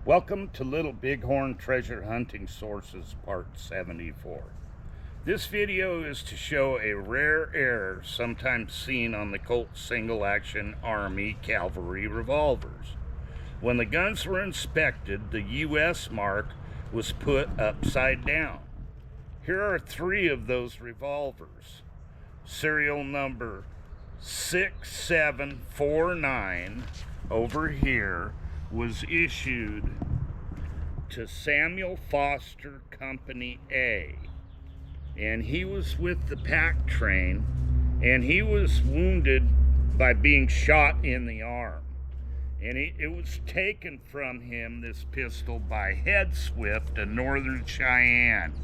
Welcome to Little Bighorn Treasure Hunting Sources Part 74. This video is to show a rare error sometimes seen on the Colt single-action Army cavalry revolvers. When the guns were inspected, the US mark was put upside down. Here are three of those revolvers. Serial number 6749 over here was issued to Samuel Foster Company A, and he was with the pack train, and he was wounded by being shot in the arm, and it was taken from him, this pistol, by Head Swift of Northern Cheyenne.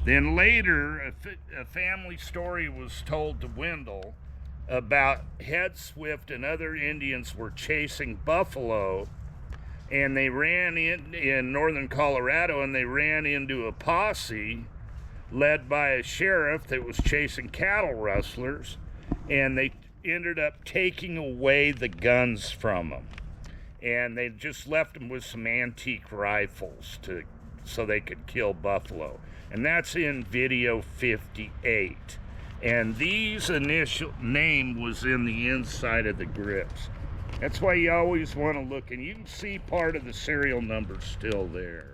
Then later a family story was told to Wendell about Head Swift and other Indians were chasing buffalo, and they ran in northern Colorado, and they ran into a posse led by a sheriff that was chasing cattle rustlers, and they ended up taking away the guns from them, and they just left them with some antique rifles so they could kill buffalo. And that's in video 58. And these initial name was in the inside of the grips. That's why you always want to look, and you can see part of the serial number still there.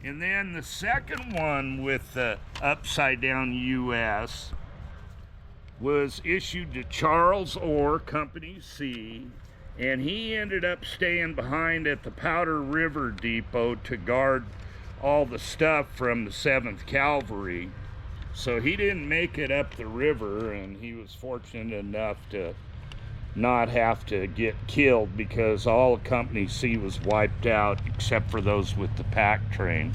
And then the second one with the upside down US was issued to Charles Orr, Company C, and he ended up staying behind at the Powder River Depot to guard all the stuff from the 7th Cavalry. So he didn't make it up the river, and he was fortunate enough to not have to get killed because all of Company C was wiped out except for those with the pack train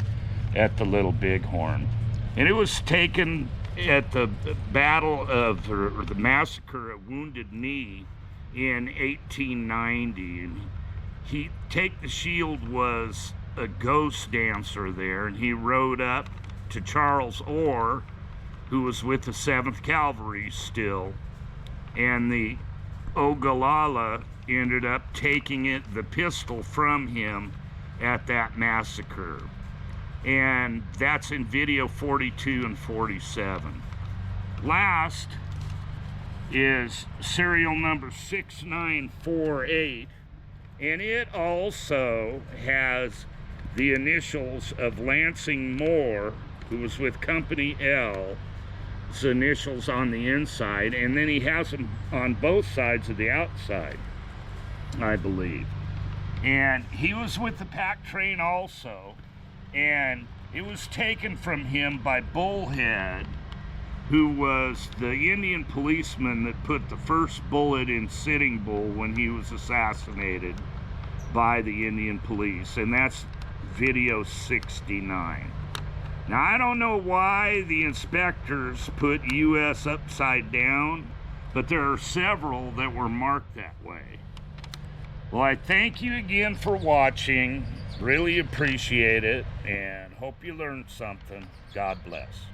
at the Little Bighorn. And it was taken at the battle of, or the massacre at Wounded Knee in 1890. And Take the Shield was a ghost dancer there, and he rode up to Charles Orr, who was with the 7th Cavalry still, and the Ogallala ended up taking the pistol from him at that massacre. And that's in video 42 and 47. Last is serial number 6948, and it also has the initials of Lansing Moore, who was with Company L, his initials on the inside, and then he has them on both sides of the outside, I believe. And he was with the pack train also, and it was taken from him by Bullhead, who was the Indian policeman that put the first bullet in Sitting Bull when he was assassinated by the Indian police, and that's video 69. Now, I don't know why the inspectors put US upside down, but there are several that were marked that way. Well, I thank you again for watching. Really appreciate it, and hope you learned something. God bless.